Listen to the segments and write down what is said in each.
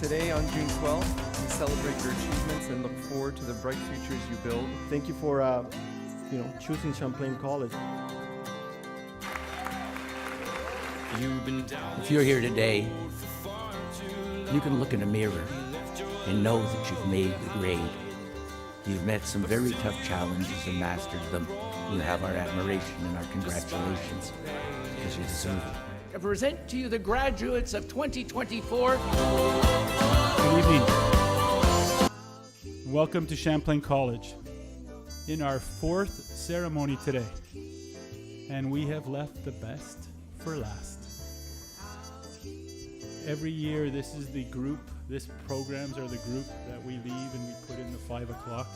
Today, on June 12th, we celebrate your achievements and look forward to the bright futures you build. Thank you for, choosing Champlain College. If you're here today, you can look in a mirror and know that you've made the grade. You've met some very tough challenges and mastered them. You have our admiration and our congratulations, because you deserve it. I present to you the graduates of 2024. Good evening. Welcome to Champlain College. In our fourth ceremony today, and we have left the best for last. Every year, this programs are the group that we leave and we put in the 5 o'clock.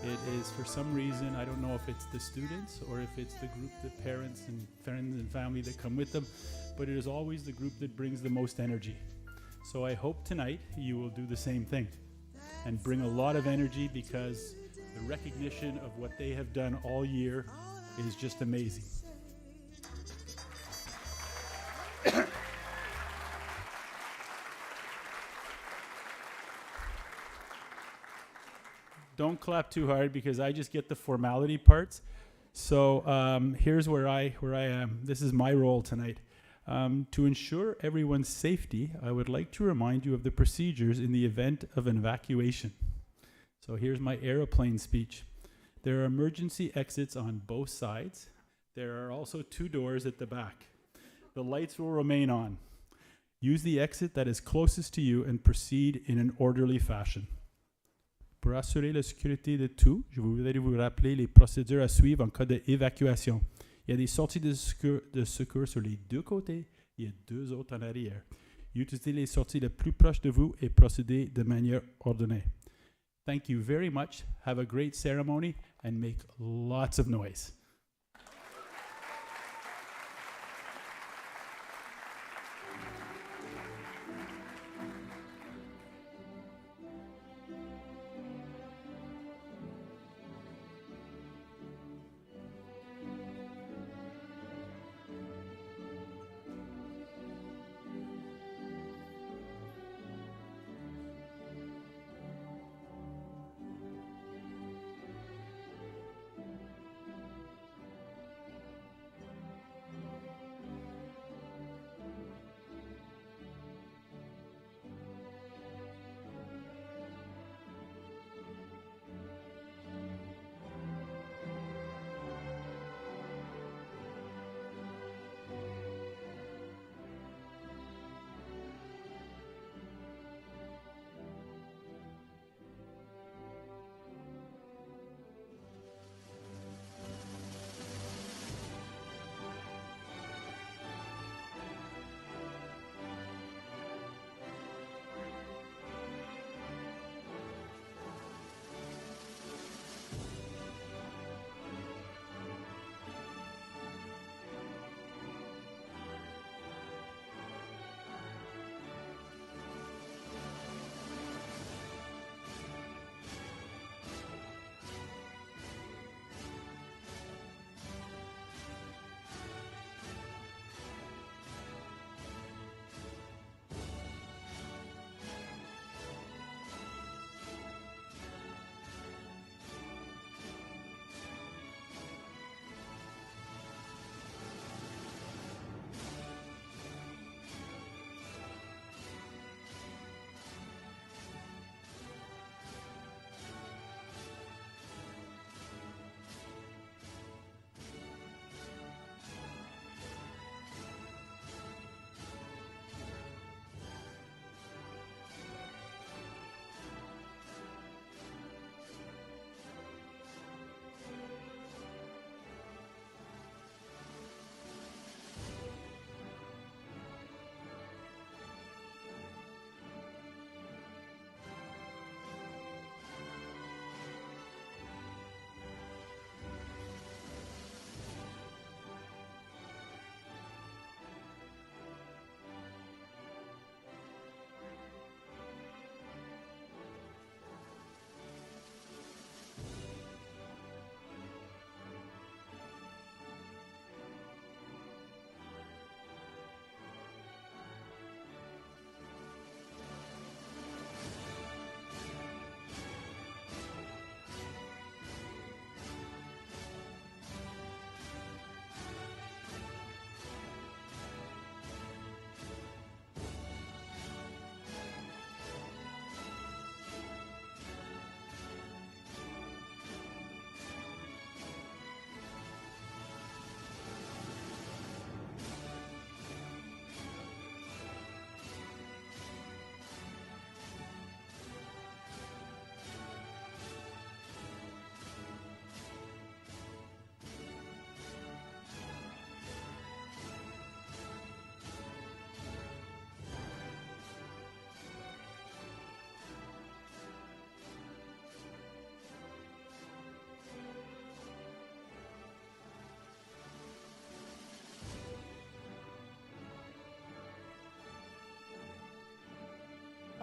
It is, for some reason, I don't know if it's the students or if it's the group, the parents and friends and family that come with them, but it is always the group that brings the most energy. So I hope tonight you will do the same thing and bring a lot of energy, because the recognition of what they have done all year is just amazing. Don't clap too hard, because I just get the formality parts. So here's where I am. This is my role tonight. To ensure everyone's safety, I would like to remind you of the procedures in the event of an evacuation. So here's my airplane speech. There are emergency exits on both sides. There are also 2 doors at the back. The lights will remain on. Use the exit that is closest to you and proceed in an orderly fashion. Pour assurer la sécurité de tout, je voudrais vous rappeler les procédures à suivre en cas d'évacuation. Il y a des sorties de secours sur les 2 côtés, il y a 2 autres en arrière. Utilisez les sorties les plus proches de vous et procédez de manière ordonnée. Thank you very much. Have a great ceremony and make lots of noise.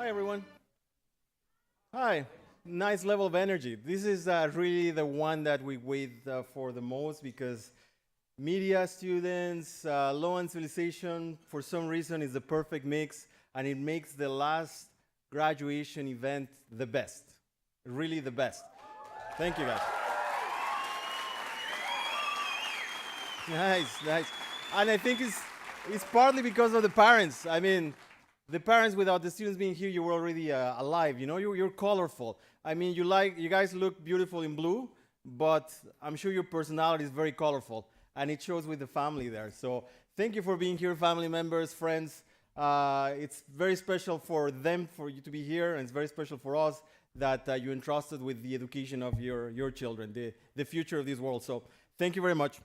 Hi, everyone. Hi. Nice level of energy. This is really the one that we wait for the most because media students, law and civilization, for some reason, is the perfect mix, and it makes the last graduation event the best. Really the best. Thank you, guys. Nice, nice. And I think it's partly because of the parents. I mean, the parents, without the students being here, you were already alive. You know, you're colorful. I mean, you guys look beautiful in blue, but I'm sure your personality is very colorful, and it shows with the family there. So thank you for being here, family members, friends. It's very special for them, for you to be here, and it's very special for us that you entrusted with the education of your children, the future of this world. So thank you very much.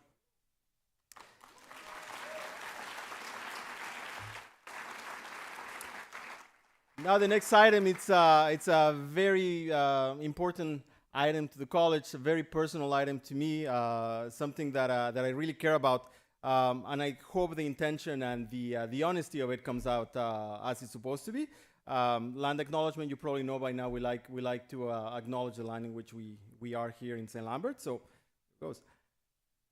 Now the next item, it's a very important item to the college, a very personal item to me, something that I really care about, and I hope the intention and the honesty of it comes out as it's supposed to be. Land acknowledgement, you probably know by now, we like to acknowledge the land in which we are here in Saint-Lambert, so it goes.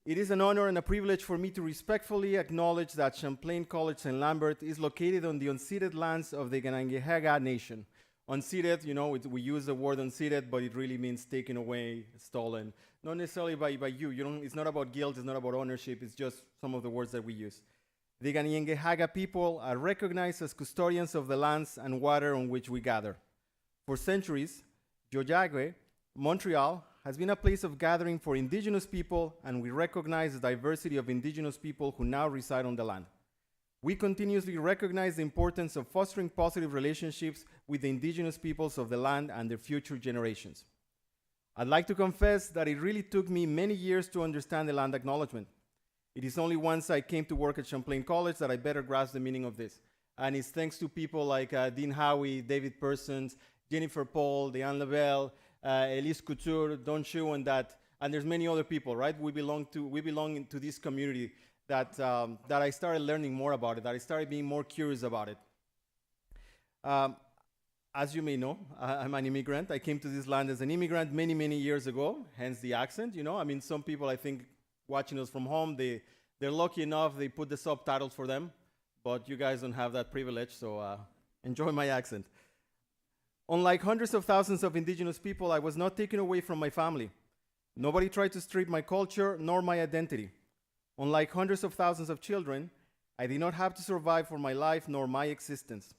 It is an honor and a privilege for me to respectfully acknowledge that Champlain College Saint-Lambert is located on the unceded lands of the Ganangehaga Nation. Unceded, you know, we use the word unceded, but it really means taken away, stolen. Not necessarily by you. It's not about guilt, it's not about ownership, it's just some of the words that we use. The Ganangehaga people are recognized as custodians of the lands and water on which we gather. For centuries, Jojagwe, Montreal, has been a place of gathering for indigenous people, and we recognize the diversity of indigenous people who now reside on the land. We continuously recognize the importance of fostering positive relationships with the indigenous peoples of the land and their future generations. I'd like to confess that it really took me many years to understand the land acknowledgement. It is only once I came to work at Champlain College that I better grasped the meaning of this. And it's thanks to people like Dean Howie, David Persons, Jennifer Paul, Diane Lavelle, Elise Couture, Don Chu, and there's many other people, right? We belong to this community that I started learning more about it, that I started being more curious about it. As you may know, I'm an immigrant. I came to this land as an immigrant many, many years ago, hence the accent, you know? I mean, some people, I think, watching us from home, they're lucky enough, they put the subtitles for them, but you guys don't have that privilege, so enjoy my accent. Unlike hundreds of thousands of indigenous people, I was not taken away from my family. Nobody tried to strip my culture nor my identity. Unlike hundreds of thousands of children, I did not have to survive for my life nor my existence.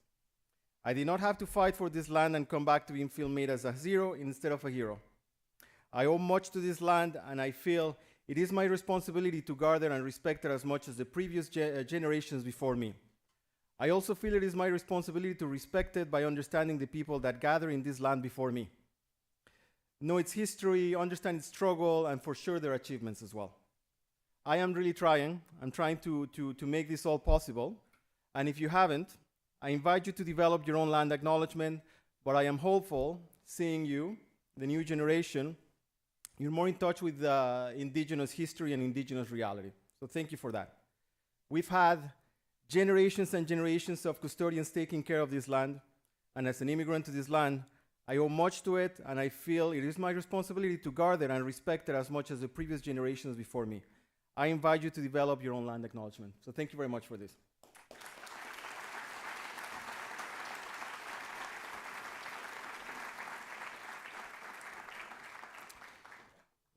I did not have to fight for this land and come back to being feel made as a zero instead of a hero. I owe much to this land, and I feel it is my responsibility to guard it and respect it as much as the previous generations before me. I also feel it is my responsibility to respect it by understanding the people that gather in this land before me. Know its history, understand its struggle, and for sure their achievements as well. I am really trying. I'm trying to make this all possible. And if you haven't, I invite you to develop your own land acknowledgement, but I am hopeful, seeing you, the new generation, you're more in touch with indigenous history and indigenous reality. So thank you for that. We've had generations and generations of custodians taking care of this land, and as an immigrant to this land, I owe much to it, and I feel it is my responsibility to guard it and respect it as much as the previous generations before me. I invite you to develop your own land acknowledgement. So thank you very much for this.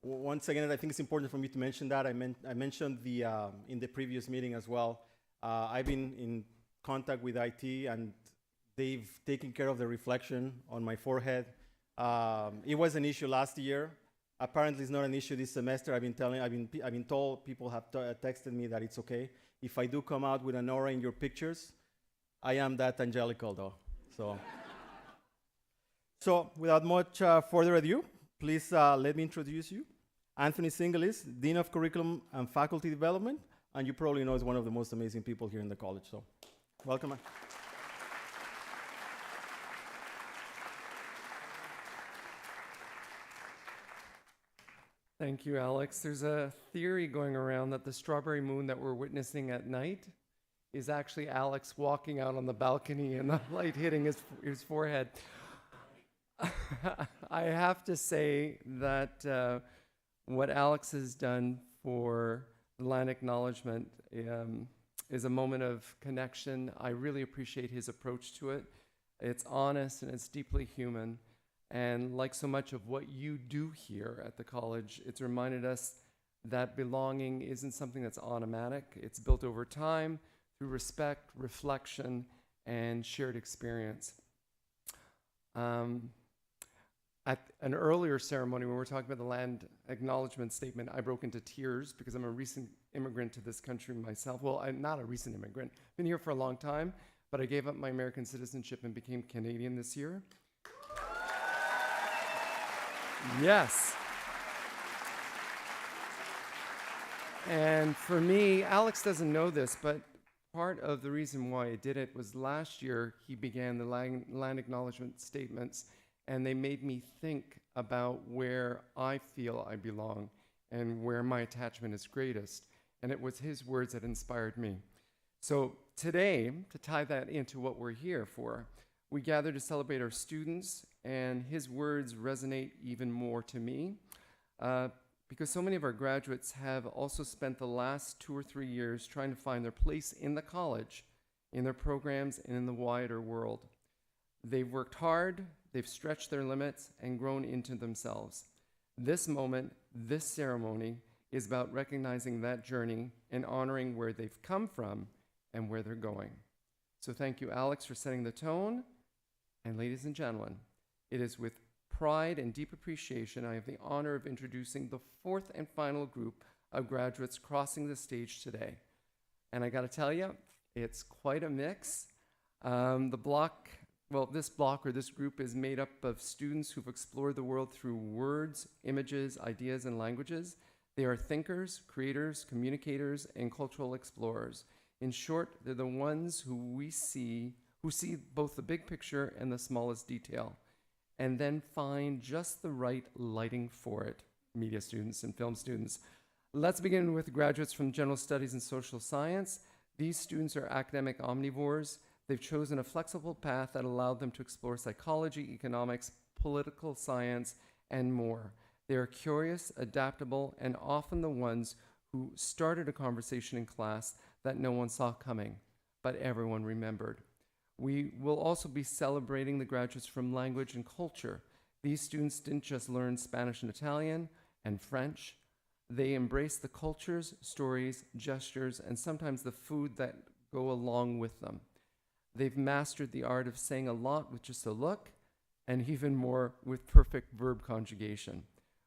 Once again, I think it's important for me to mention that. I mentioned in the previous meeting as well. I've been in contact with IT, and they've taken care of the reflection on my forehead. It was an issue last year. Apparently, it's not an issue this semester. I've been told, people have texted me that it's okay. If I do come out with an aura in your pictures, I am that angelical, though. So without much further ado, please let me introduce you. Anthony Singelis, Dean of Curriculum and Faculty Development, and you probably know is one of the most amazing people here in the college. So welcome. Thank you, Alex. There's a theory going around that the strawberry moon that we're witnessing at night is actually Alex walking out on the balcony and the light hitting his forehead. I have to say that what Alex has done for the land acknowledgement is a moment of connection. I really appreciate his approach to it. It's honest and it's deeply human. And like so much of what you do here at the college, it's reminded us that belonging isn't something that's automatic. It's built over time through respect, reflection, and shared experience. At an earlier ceremony, when we were talking about the land acknowledgement statement, I broke into tears because I'm a recent immigrant to this country myself. Well, I'm not a recent immigrant. Been here for a long time, but I gave up my American citizenship and became Canadian this year. Yes. And for me, Alex doesn't know this, but part of the reason why I did it was last year he began the land acknowledgement statements, and they made me think about where I feel I belong and where my attachment is greatest. And it was his words that inspired me. So today, to tie that into what we're here for, we gather to celebrate our students, and his words resonate even more to me because so many of our graduates have also spent the last 2 or 3 years trying to find their place in the college, in their programs, and in the wider world. They've worked hard, they've stretched their limits, and grown into themselves. This moment, this ceremony, is about recognizing that journey and honoring where they've come from and where they're going. So thank you, Alex, for setting the tone. And ladies and gentlemen, it is with pride and deep appreciation I have the honor of introducing the 4th and final group of graduates crossing the stage today. And I gotta tell you, it's quite a mix. This group is made up of students who've explored the world through words, images, ideas, and languages. They are thinkers, creators, communicators, and cultural explorers. In short, they're the ones who see both the big picture and the smallest detail, and then find just the right lighting for it, media students and film students. Let's begin with graduates from General Studies and Social Science. These students are academic omnivores. They've chosen a flexible path that allowed them to explore psychology, economics, political science, and more. They are curious, adaptable, and often the ones who started a conversation in class that no one saw coming, but everyone remembered. We will also be celebrating the graduates from language and culture. These students didn't just learn Spanish and Italian and French. They embraced the cultures, stories, gestures, and sometimes the food that go along with them. They've mastered the art of saying a lot with just a look, and even more with perfect verb conjugation.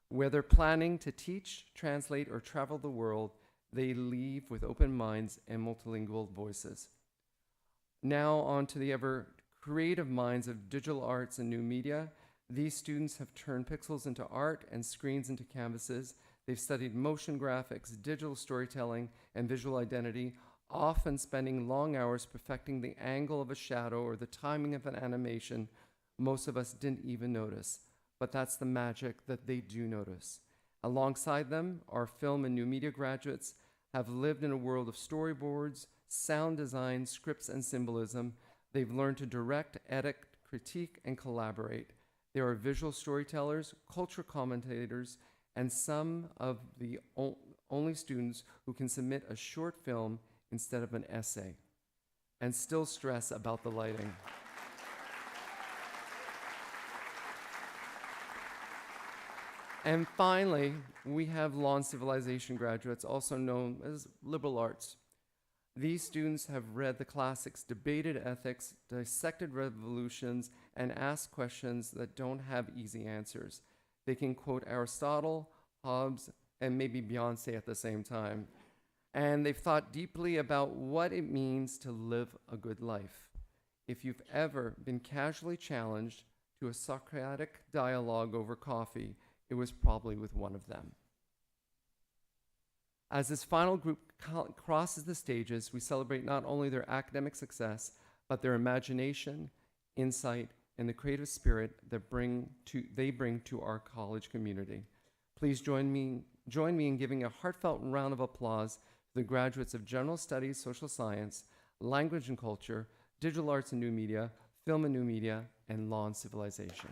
Whether planning to teach, translate, or travel the world, they leave with open minds and multilingual voices. Now on to the ever creative minds of digital arts and new media. These students have turned pixels into art and screens into canvases. They've studied motion graphics, digital storytelling, and visual identity, often spending long hours perfecting the angle of a shadow or the timing of an animation most of us didn't even notice. But that's the magic that they do notice. Alongside them, our film and new media graduates have lived in a world of storyboards, sound design, scripts, and symbolism. They've learned to direct, edit, critique, and collaborate. They are visual storytellers, culture commentators, and some of the only students who can submit a short film instead of an essay, and still stress about the lighting. And finally, we have law and civilization graduates, also known as liberal arts. These students have read the classics, debated ethics, dissected revolutions, and asked questions that don't have easy answers. They can quote Aristotle, Hobbes, and maybe Beyonce at the same time. And they've thought deeply about what it means to live a good life. If you've ever been casually challenged to a Socratic dialogue over coffee, it was probably with one of them. As this final group crosses the stages, we celebrate not only their academic success, but their imagination, insight, and the creative spirit that they bring to our college community. Please join me in giving a heartfelt round of applause to the graduates of General Studies, Social Science. language and culture, digital arts and new media, film and new media, and law and civilization.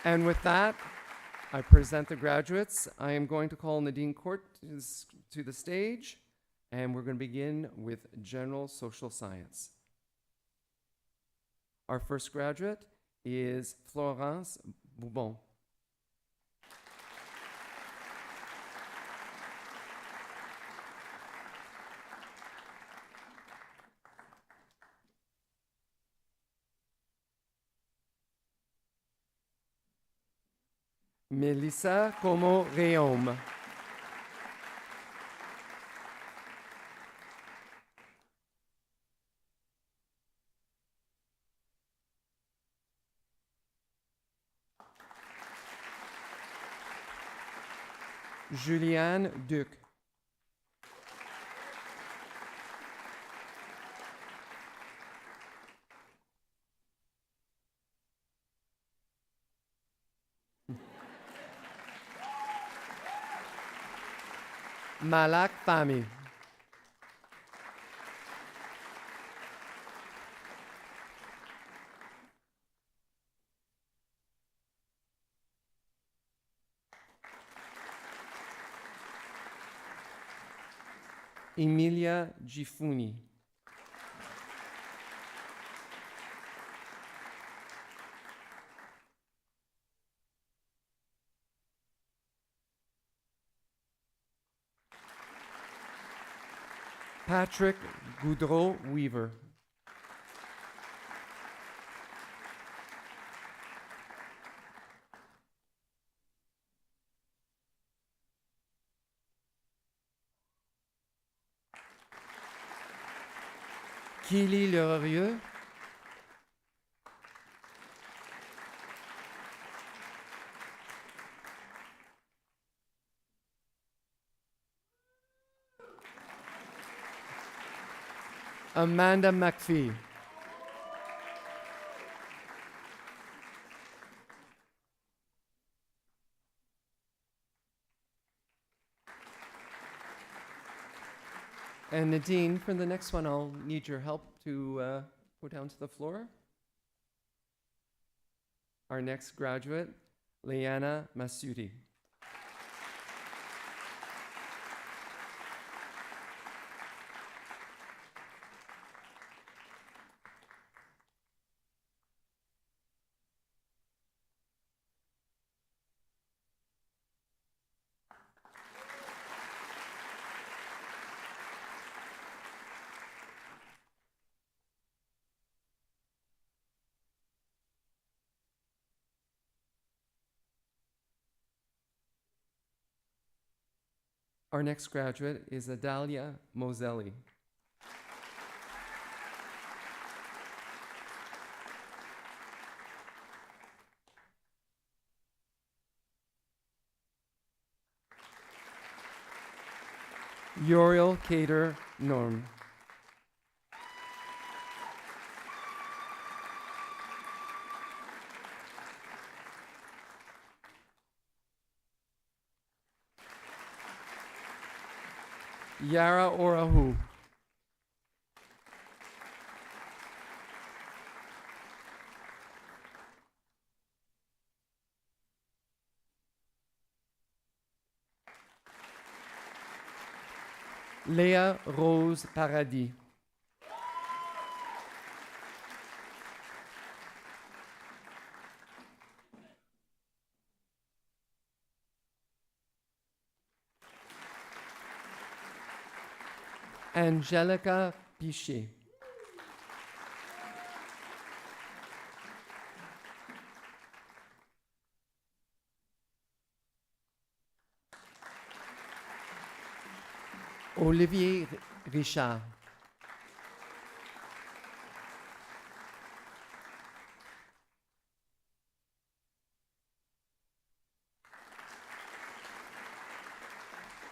And with that, I present the graduates. I am going to call Nadine Court to the stage, and we're going to begin with general social science. Our first graduate is Florence Boubon. Melissa Como-Réaume. Julianne Duc. Malak Fahmy. Emilia Gifuni. Patrick Goudreau-Weaver. Keely Lerrieux. Amanda McPhee. And Nadine, for the next one, I'll need your help to go down to the floor. Our next graduate, Leanna Masudi. Our next graduate is Adalia Moselli. Uriel Cater Norm. Yara Orahu. Léa Rose Paradis. Angelica Pichet. Olivier Richard.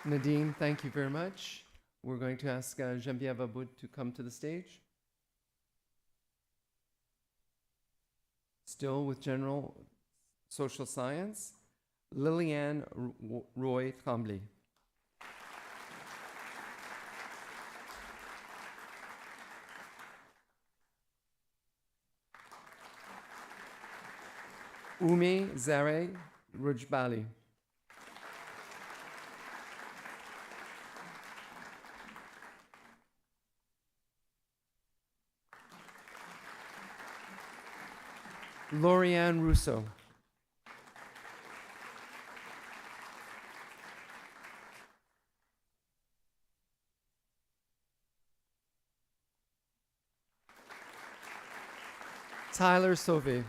Nadine, thank you very much. We're going to ask Geneviève Aboud to come to the stage. Still with general Social Science, Liliane Roy Tremblay. Umi Zare Rujbali. Lauriane Rousseau. Tyler Sauvé.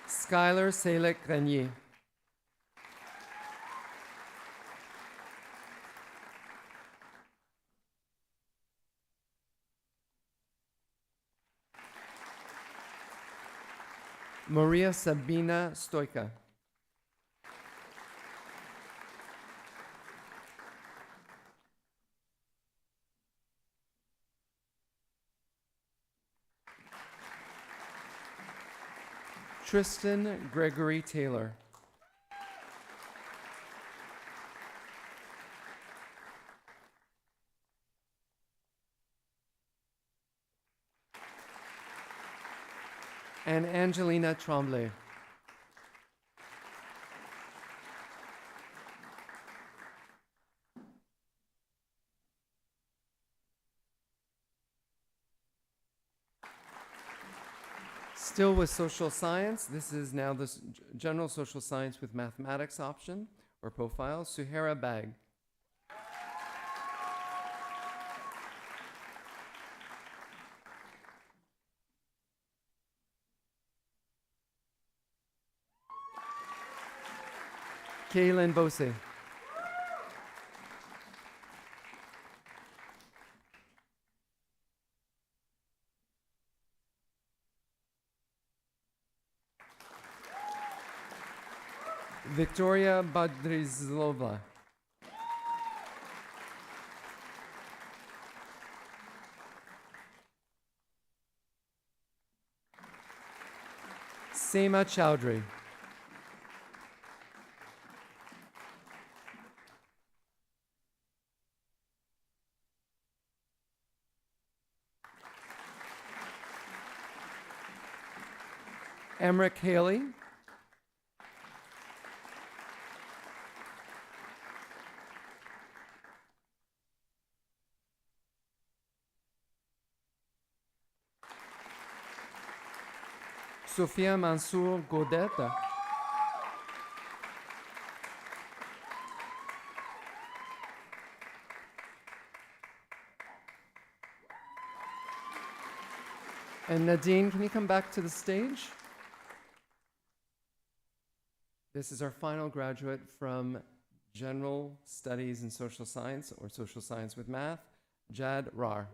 Skylar Salek Grenier. Maria Sabina Stoika. Tristan Gregory Taylor. And Angelina Tremblay. Still with social science, this is now the general social science with mathematics option or profile, Suhaira Bag. Kaylin Bose. Victoria Badrizlova. Seema Chowdhury. Emric Haley. Sophia Mansour Godet. And Nadine, can you come back to the stage? This is our final graduate from General Studies in Social Science or Social Science with Math, Jad Rar.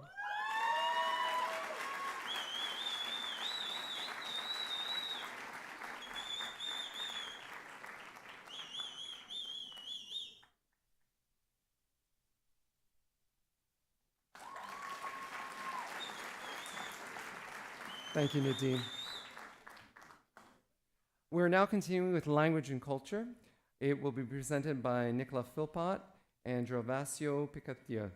Thank you, Nadine. We're now continuing with language and culture. It will be presented by Nicolas Philpott and Gervasio Picatier.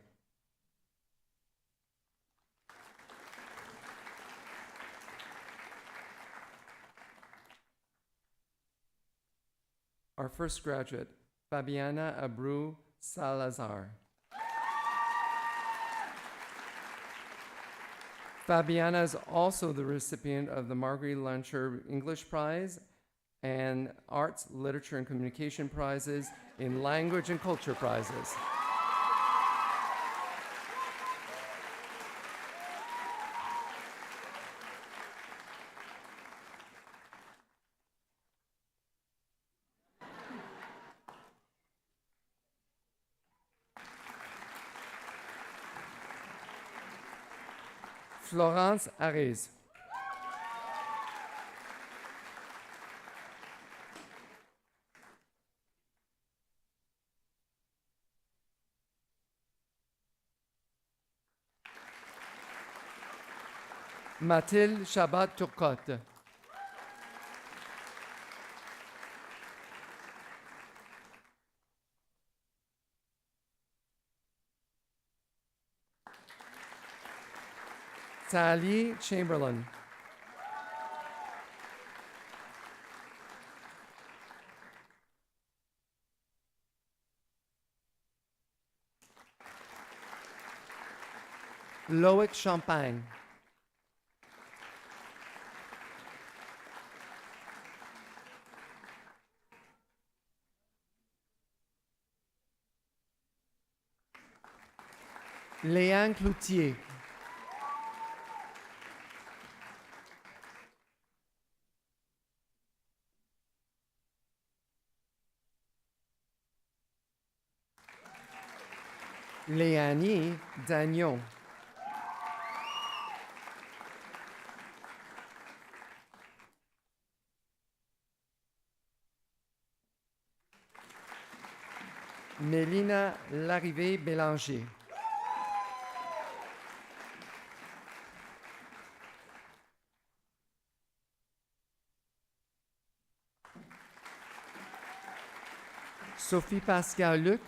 Our first graduate, Fabiana Abreu Salazar. Fabiana is also the recipient of the Marguerite Lancher English Prize and Arts, Literature, and Communication Prizes in Language and Culture Prizes. Florence Arez. Mathilde Chabat-Turcotte. Sally Chamberlain. Loic Champagne. Léane Cloutier. Léanie Dagnon. Mélina Larrivée-Bélanger. Sophie Pascal Luc.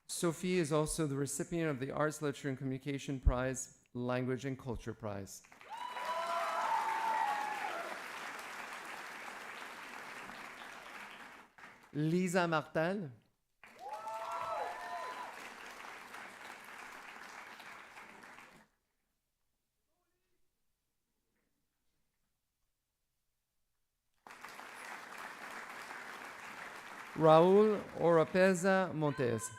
Sophie is also the recipient of the Arts, Literature, and Communication Prize, Language and Culture Prize. Lisa Martel. Raúl Oropeza Montes.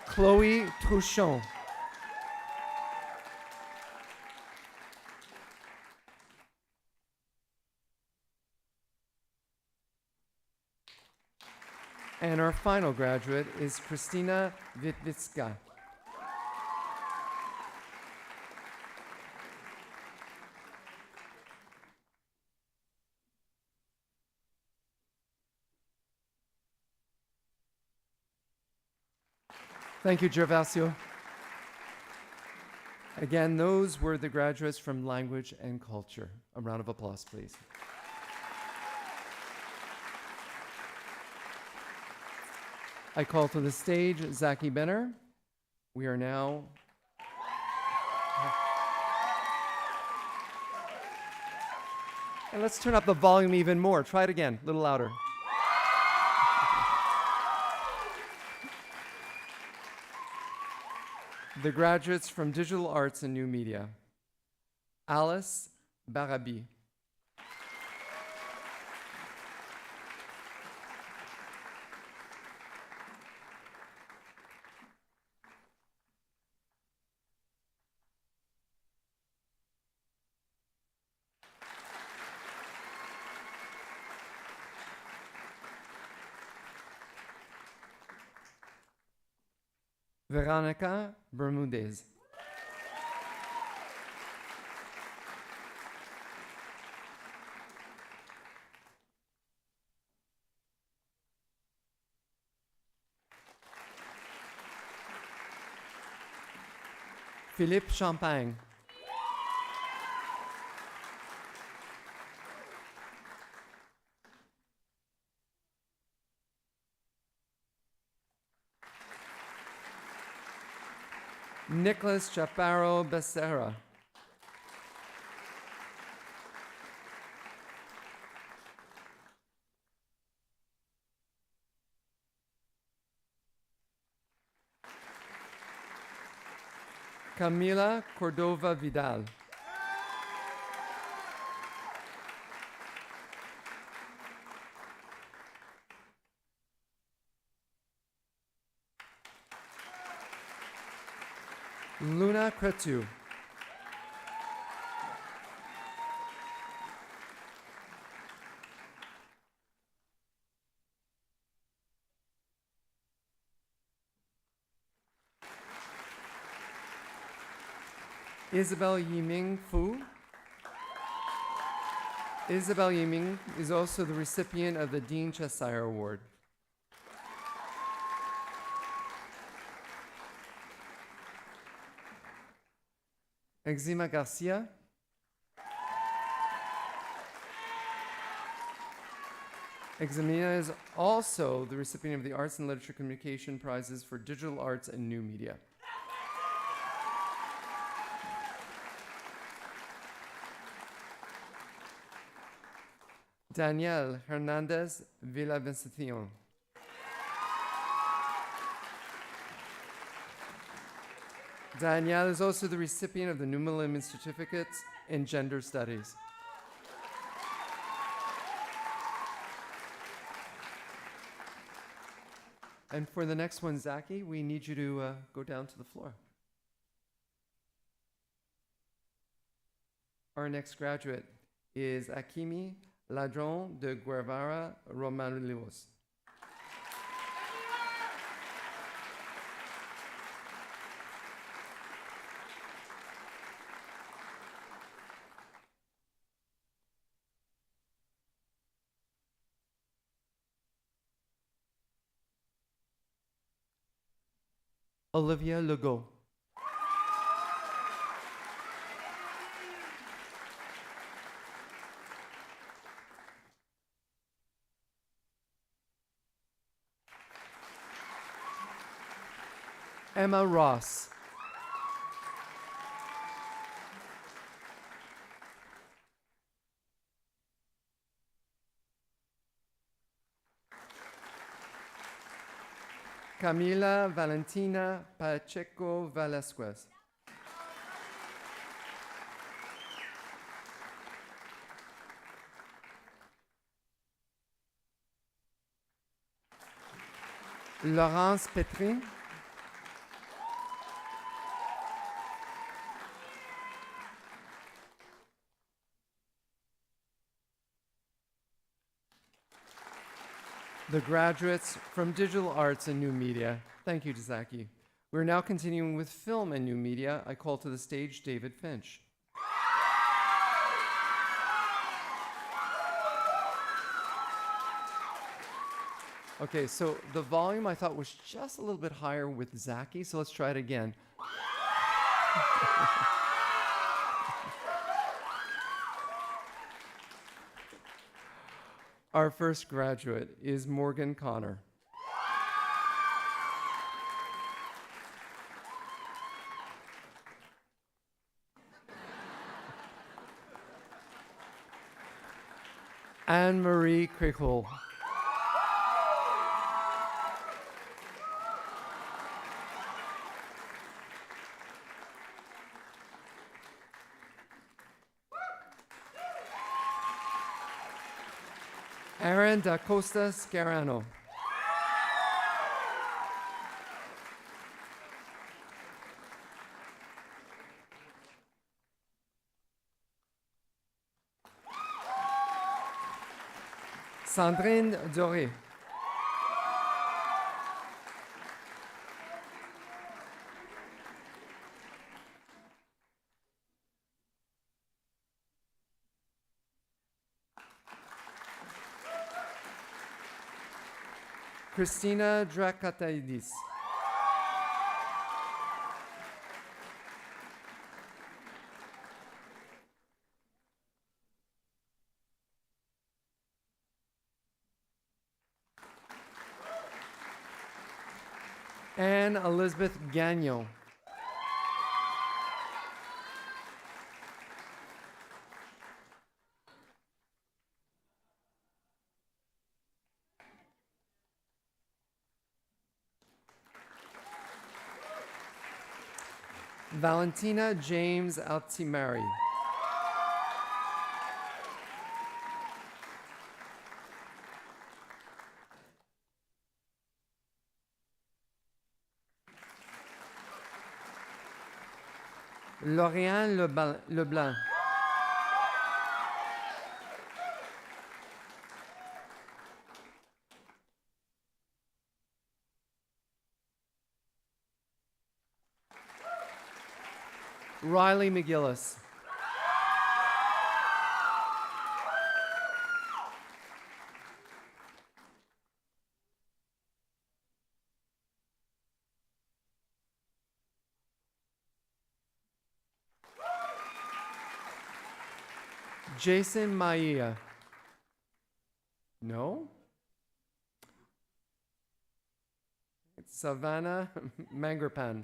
Chloe Trouchon. And our final graduate is Christina Witvitska. Thank you, Gervasio. Again, those were the graduates from Language and Culture. A round of applause, please. I call to the stage Zaki Benner. We are now... And let's turn up the volume even more. Try it again, a little louder. The graduates from Digital Arts and New Media. Alice Barabi. Veronica Bermudez. Philippe Champagne. Nicholas Chaparro Becerra. Camila Cordova Vidal. Luna Cretu. Isabel Yiming Fu. Isabel Yiming is also the recipient of the Dean Cheshire Award. Exima Garcia. Eximina is also the recipient of the Arts and Literature Communication Prizes for Digital Arts and New Media. Daniel Hernandez Villavicencio. Danielle is also the recipient of the New Millennium Certificates in Gender Studies. And for the next one, Zaki, we need you to go down to the floor. Our next graduate is Akimi Ladron de Guevara Romanulos. Olivia Legault. Emma Ross. Camila Valentina Pacheco Velasquez. Laurence Petrin. The graduates from Digital Arts and New Media. Thank you to Zaki. We're now continuing with Film and New Media. I call to the stage David Finch. Okay, so the volume I thought was just a little bit higher with Zaki, so let's try it again. Our first graduate is Morgan Connor. Anne-Marie Crichol. Aaron da Costa Scarano. Sandrine Doré. Christina Drakataidis. Anne Elizabeth Gagnon. Valentina James Altimari. Lauriane Leblanc. Riley McGillis. Jason Maia. No? It's Savannah Mangerpan.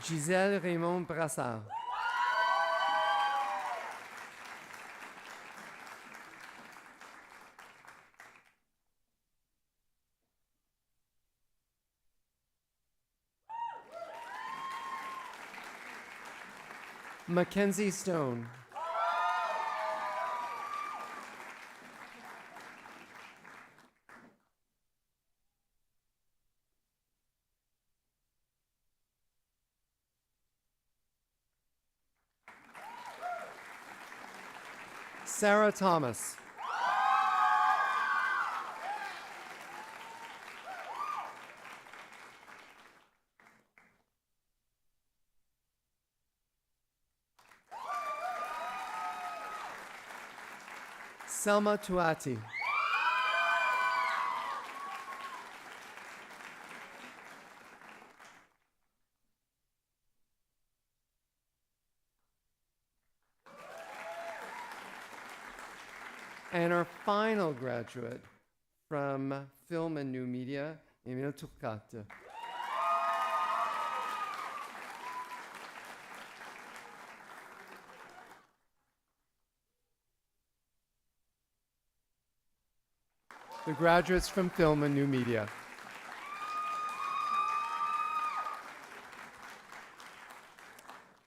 Gisèle Raymond Brassard. Mackenzie Stone. Sarah Thomas. Selma Tuati. And our final graduate from Film and New Media, Emile Turcat. The graduates from Film and New Media.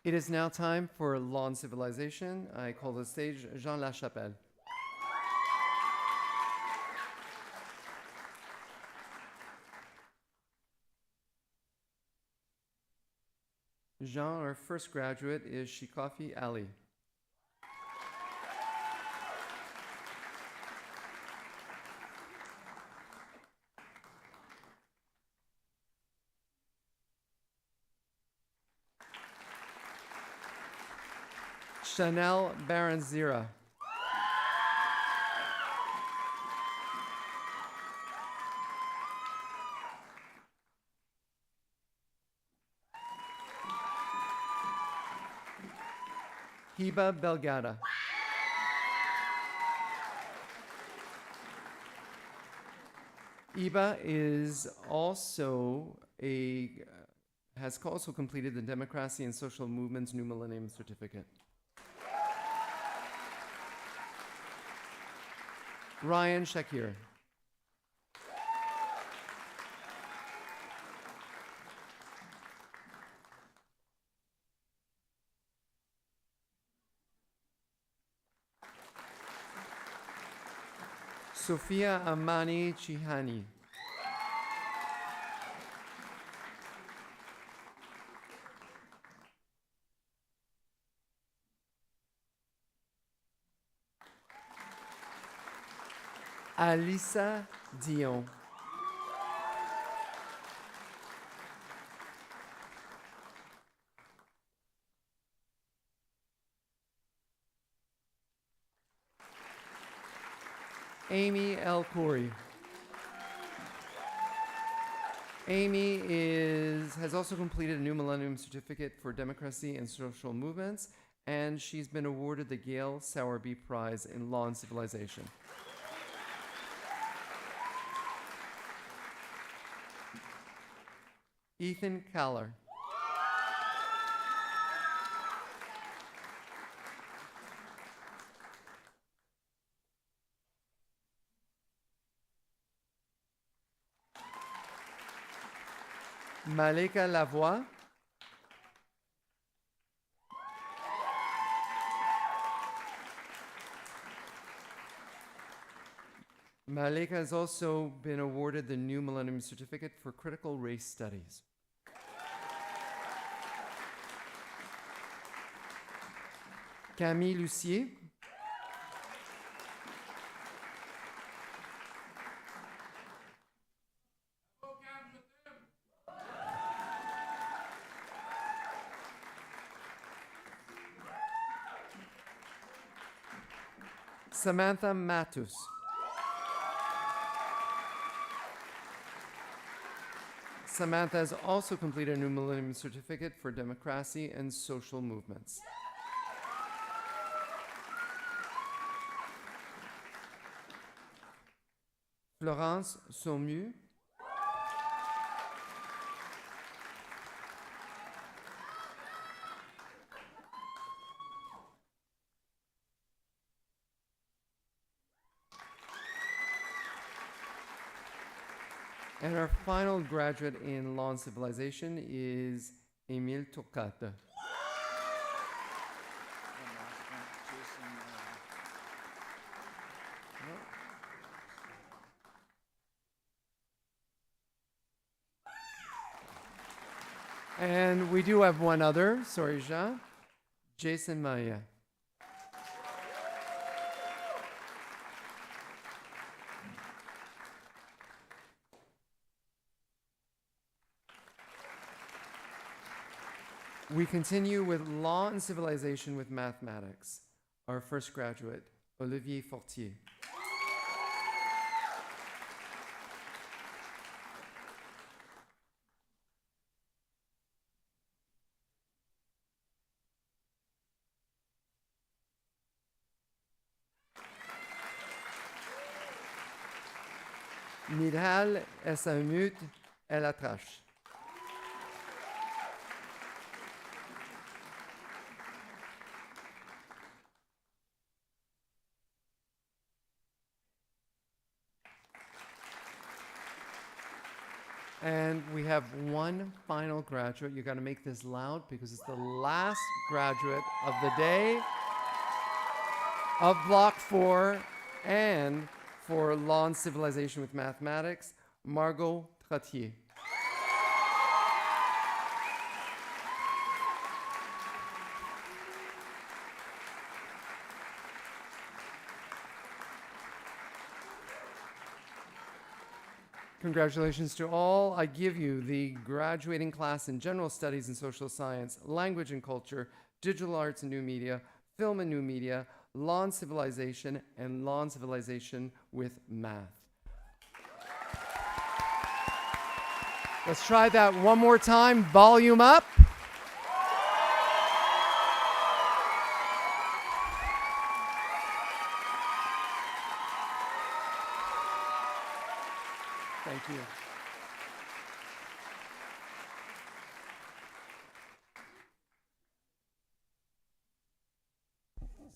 It is now time for Law and Civilization. I call the stage Jean Lachapelle. Jean, our first graduate, is Shikofi Ali. Chanel Baranzira. Hiba Belgada. Iba has also completed the Democracy and Social Movements New Millennium Certificate. Ryan Shakir. Sophia Amani Chihani. Alisa Dion. Amy L. Corey. Amy has also completed a New Millennium Certificate for Democracy and Social Movements, and she's been awarded the Gail Sowerby Prize in Law and Civilization. Ethan Kaller. Malika Lavoie. Malika has also been awarded the New Millennium Certificate for Critical Race Studies. Camille Lucier. Samantha Matus. Samantha has also completed a New Millennium Certificate for Democracy and Social Movements. Florence Saumu. And our final graduate in Law and Civilization is Emile Turcate. And we do have one other, sorry, Jean, Jason Maya. We continue with Law and Civilization with Mathematics. Our first graduate, Olivier Fortier. Nidhal Essamut El Atrache. And we have one final graduate. You got to make this loud because it's the last graduate of the day of Block 4 and for Law and Civilization with Mathematics, Margot Trottier. Congratulations to all. I give you the graduating class in General Studies and Social Science, Language and Culture, Digital Arts and New Media, Film and New Media, Law and Civilization, and Law and Civilization with Math. Let's try that one more time. Volume up. Thank you.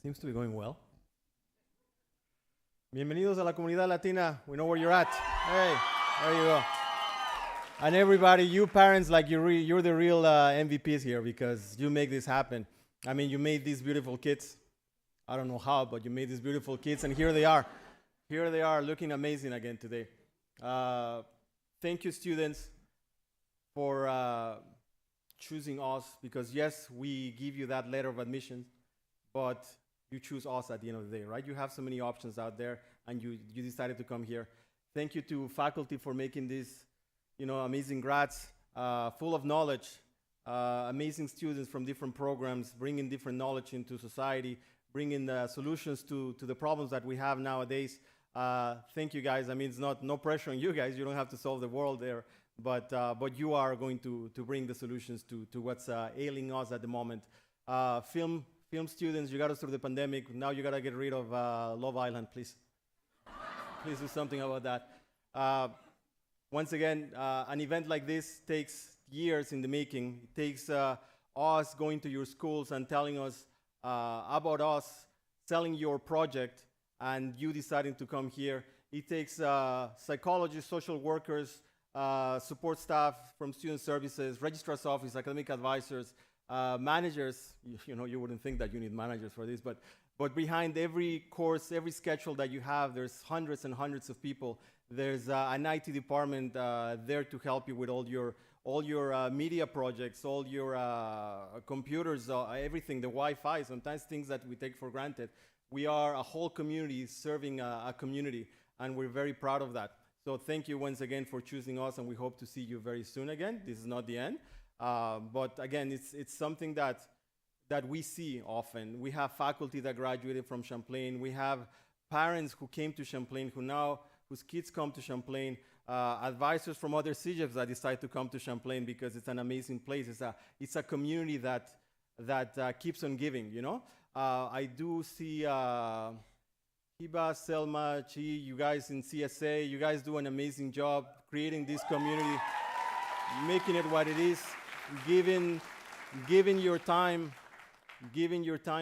Seems to be going well. Bienvenidos a la comunidad latina. We know where you're at. Hey, there you go. And everybody, you parents, like you're the real MVPs here because you make this happen. I mean, you made these beautiful kids. I don't know how, but you made these beautiful kids, and here they are. Here they are, looking amazing again today. Thank you, students, for choosing us, because yes, we give you that letter of admission, but you choose us at the end of the day, right? You have so many options out there, and you decided to come here. Thank you to faculty for making this, amazing grads, full of knowledge, amazing students from different programs, bringing different knowledge into society, bringing solutions to the problems that we have nowadays. Thank you, guys. I mean, it's no pressure on you guys. You don't have to solve the world there, but you are going to bring the solutions to what's ailing us at the moment. Film students, you got us through the pandemic. Now you got to get rid of Love Island, please. Please do something about that. Once again, an event like this takes years in the making. It takes us going to your schools and telling us about us, selling your project, and you deciding to come here. It takes psychologists, social workers, support staff from student services, registrar's office, academic advisors, managers. You wouldn't think that you need managers for this, but But behind every course, every schedule that you have, there's hundreds and hundreds of people. There's an IT department there to help you with all your media projects, all your computers, everything, the Wi-Fi, sometimes things that we take for granted. We are a whole community serving a community, and we're very proud of that. So thank you once again for choosing us, and we hope to see you very soon again. This is not the end. But again, it's something that we see often. We have faculty that graduated from Champlain. We have parents who came to Champlain whose kids come to Champlain, advisors from other CEGEPs that decide to come to Champlain because it's an amazing place. It's a community that keeps on giving, you know? I do see Hiba, Selma, Chi, you guys in CSA, you guys do an amazing job creating this community, making it what it is, giving your time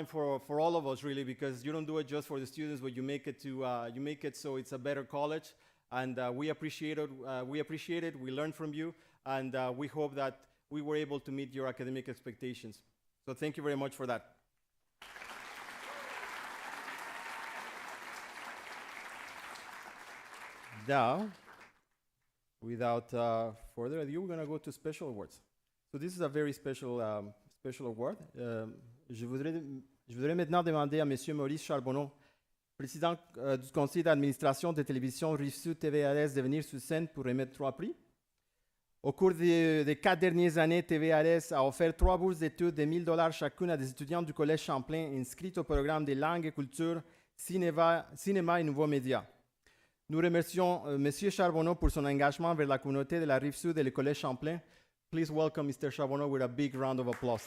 for all of us, really, because you don't do it just for the students, but you make it so it's a better college, and we appreciate it. We learn from you, and we hope that we were able to meet your academic expectations. So thank you very much for that. Now, without further ado, we're going to go to special awards. So this is a very special award. Je voudrais maintenant demander à M. Maurice Charbonneau, président du conseil d'administration de télévision Rive-Sud TVRS, de venir sur scène pour remettre 3 prix. Au cours des 4 dernières années, TVRS a offert 3 bourses d'études de 1 000 $ chacune à des étudiants du Collège Champlain inscrits au programme des langues et cultures, cinéma et nouveaux médias. Nous remercions M. Charbonneau pour son engagement vers la communauté de la Rive-Sud et le Collège Champlain. Please welcome Mr. Charbonneau with a big round of applause.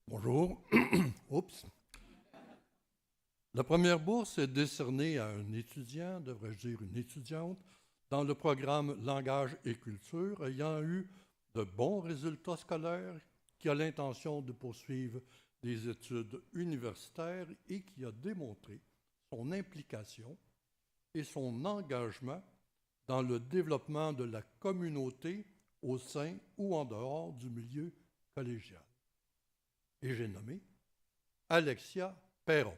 Bonjour. Oups. La première bourse est décernée à un étudiant, devrais-je dire une étudiante, dans le programme Langage et culture, ayant eu de bons résultats scolaires, qui a l'intention de poursuivre des études universitaires et qui a démontré son implication et son engagement dans le développement de la communauté au sein ou en dehors du milieu collégial. Et j'ai nommé Alexia Perron.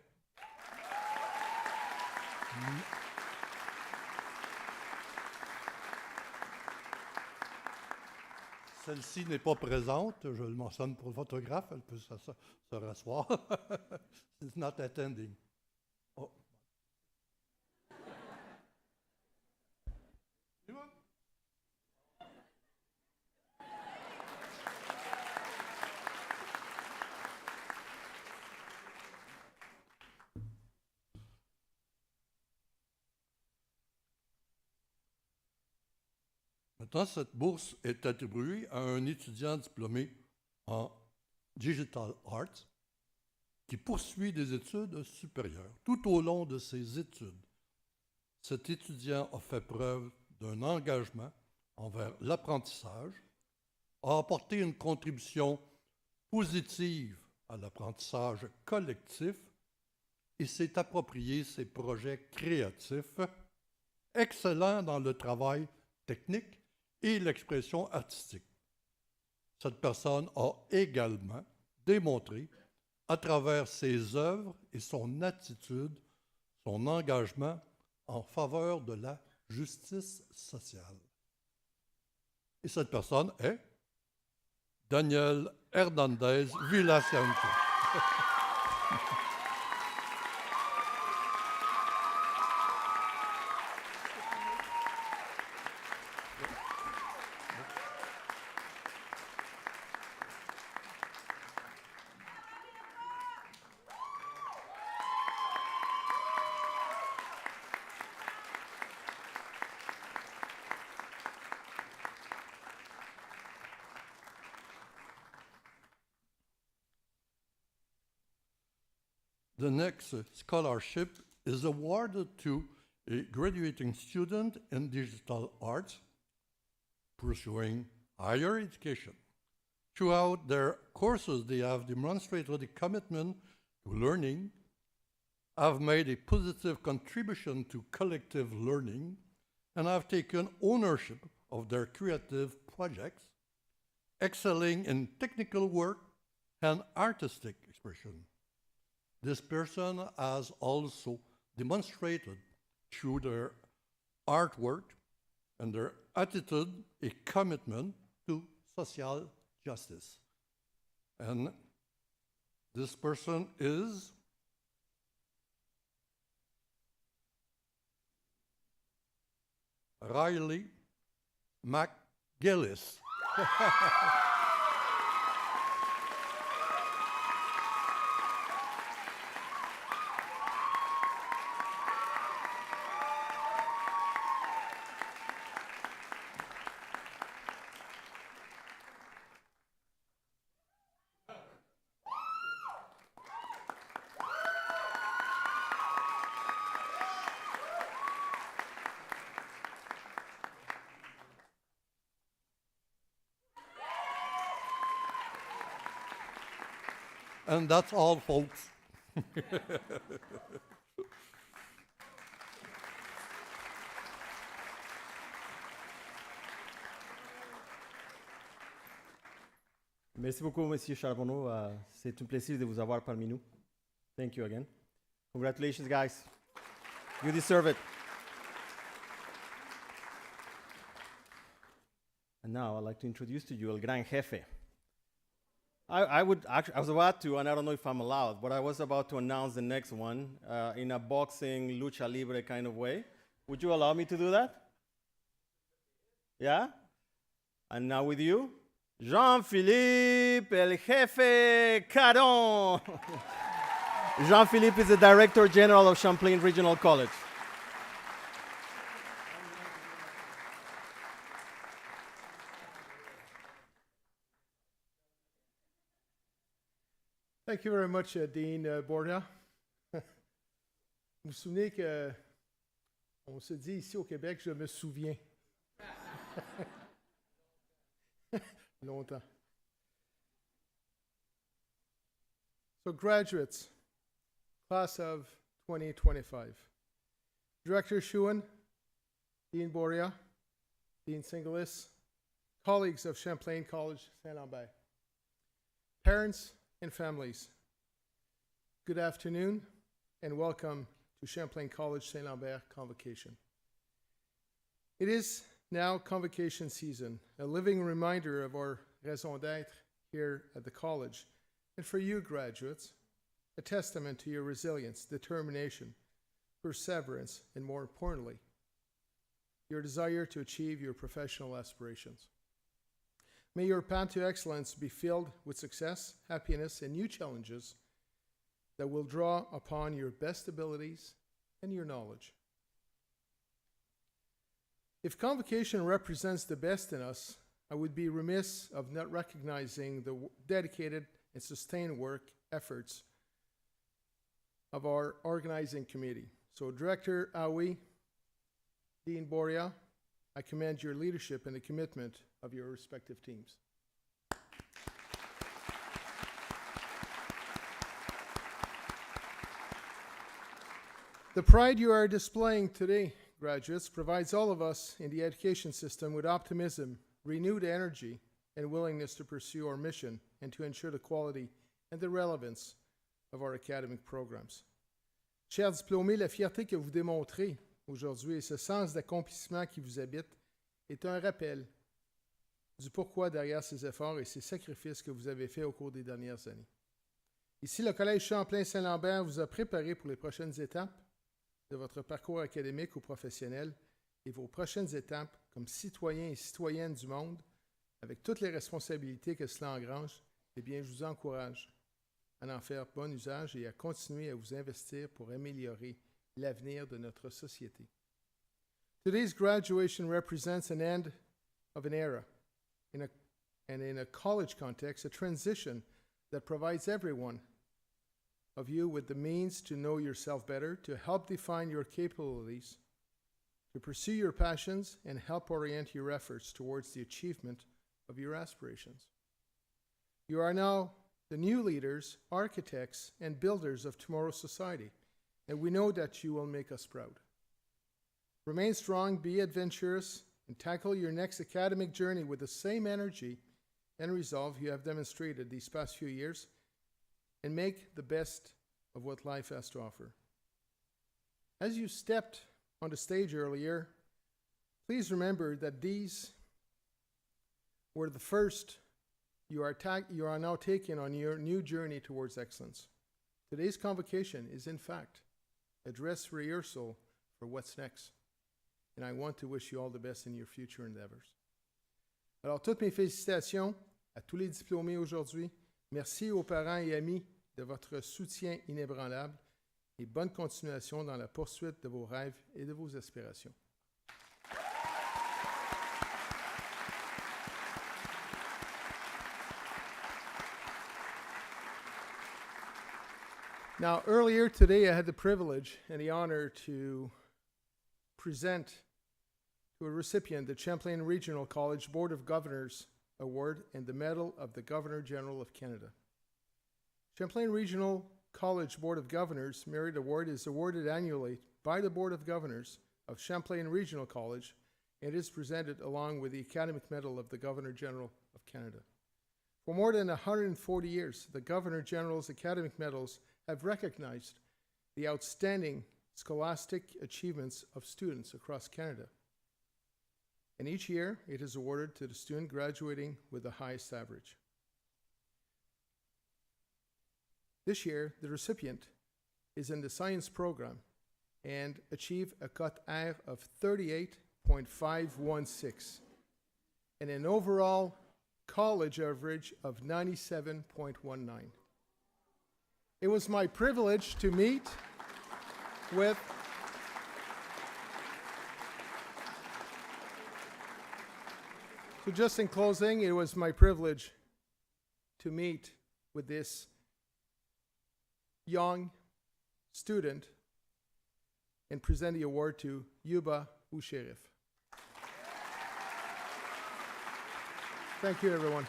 Celle-ci n'est pas présente, je le mentionne pour le photographe, elle peut se rasseoir. It's not attending. Oh. Maintenant, cette bourse est attribuée à un étudiant diplômé en Digital Arts qui poursuit des études supérieures. Tout au long de ses études, cet étudiant a fait preuve d'un engagement envers l'apprentissage, a apporté une contribution positive à l'apprentissage collectif et s'est approprié ses projets créatifs, excellents dans le travail technique et l'expression artistique. Cette personne a également démontré, à travers ses œuvres et son attitude, son engagement en faveur de la justice sociale. Et cette personne est Daniel Hernandez Villaciante. The next scholarship is awarded to a graduating student in digital arts pursuing higher education. Throughout their courses, they have demonstrated a commitment to learning, have made a positive contribution to collective learning, and have taken ownership of their creative projects, excelling in technical work and artistic expression. This person has also demonstrated through their artwork and their attitude a commitment to social justice. And this person is Riley McGillis. And that's all, folks. Merci beaucoup, Monsieur Charbonneau. C'est un plaisir de vous avoir parmi nous. Thank you again. Congratulations, guys. You deserve it. And now I'd like to introduce to you El Gran Jefe. I was about to, and I don't know if I'm allowed, but I was about to announce the next one in a boxing, lucha libre kind of way. Would you allow me to do that? Yeah? And now with you, Jean-Philippe El Jefe Caron. Jean-Philippe is the Director General of Champlain Regional College. Thank you very much, Dean Borda. Vous vous souvenez que on se dit ici au Québec, je me souviens. Longtemps. So graduates, class of 2025. Director Schuin, Dean Boria, Dean Singelis, colleagues of Champlain College, Saint-Lambert, parents and families, good afternoon and welcome to Champlain College Saint-Lambert Convocation. It is now convocation season, a living reminder of our raison d'être here at the college, and for you graduates, a testament to your resilience, determination, perseverance, and more importantly, your desire to achieve your professional aspirations. May your path to excellence be filled with success, happiness, and new challenges that will draw upon your best abilities and your knowledge. If convocation represents the best in us, I would be remiss of not recognizing the dedicated and sustained work efforts of our organizing committee. So Director Aoui, Dean Boria, I commend your leadership and the commitment of your respective teams. The pride you are displaying today, graduates, provides all of us in the education system with optimism, renewed energy, and willingness to pursue our mission and to ensure the quality and the relevance of our academic programs. Chers diplômés, la fierté que vous démontrez aujourd'hui et ce sens d'accomplissement qui vous habite est un rappel du pourquoi derrière ces efforts et ces sacrifices que vous avez faits au cours des dernières années. Ici, le Collège Champlain-Saint-Lambert vous a préparé pour les prochaines étapes de votre parcours académique ou professionnel et vos prochaines étapes comme citoyens et citoyennes du monde, avec toutes les responsabilités que cela engrange, eh bien, je vous encourage à en faire bon usage et à continuer à vous investir pour améliorer l'avenir de notre société. Today's graduation represents an end of an era, and in a college context, a transition that provides everyone of you with the means to know yourself better, to help define your capabilities, to pursue your passions, and help orient your efforts towards the achievement of your aspirations. You are now the new leaders, architects, and builders of tomorrow's society, and we know that you will make us proud. Remain strong, be adventurous, and tackle your next academic journey with the same energy and resolve you have demonstrated these past few years, and make the best of what life has to offer. As you stepped on the stage earlier, please remember that these were the first you are now taking on your new journey towards excellence. Today's convocation is, in fact, a dress rehearsal for what's next. And I want to wish you all the best in your future endeavors. Alors, toutes mes félicitations à tous les diplômés aujourd'hui. Merci aux parents et amis de votre soutien inébranlable et bonne continuation dans la poursuite de vos rêves et de vos aspirations. Now, earlier today, I had the privilege and the honor to present to a recipient the Champlain Regional College Board of Governors Award and the Medal of the Governor-General of Canada. Champlain Regional College Board of Governors Merit Award is awarded annually by the Board of Governors of Champlain Regional College and is presented along with the Academic Medal of the Governor-General of Canada. For more than 140 years, the Governor-General's Academic Medals have recognized the outstanding scholastic achievements of students across Canada. And each year, it is awarded to the student graduating with the highest average. This year, the recipient is in the science program and achieved a cut R of 38.516 and an overall college average of 97.19. It was my privilege to meet with So just in closing, it was my privilege to meet with this young student and present the award to Yuba Usherif. Thank you, everyone.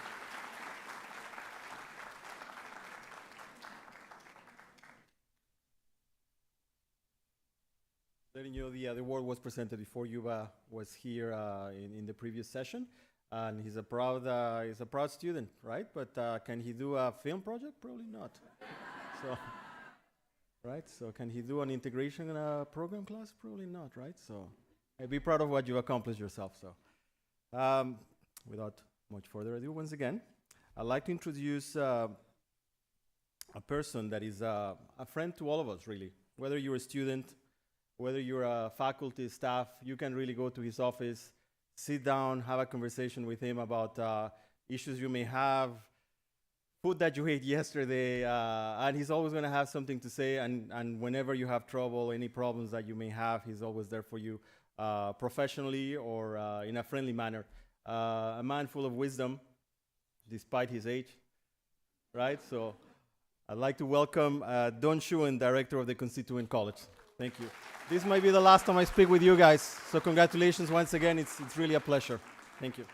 Letting you know, the award was presented before Yuba was here in the previous session, and he's a proud student, right? But can he do a film project? Probably not. So, right? So can he do an integration program class? Probably not, right? So I'd be proud of what you accomplished yourself. So, without much further ado, once again, I'd like to introduce a person that is a friend to all of us, really. Whether you're a student, whether you're a faculty, staff, you can really go to his office, sit down, have a conversation with him about issues you may have, food that you ate yesterday, and he's always going to have something to say, and whenever you have trouble, any problems that you may have, he's always there for you, professionally or in a friendly manner. A man full of wisdom, despite his age, right? So I'd like to welcome Don Schuen, Director of the Constituent College. Thank you. This might be the last time I speak with you guys, so congratulations once again. It's really a pleasure. Thank you.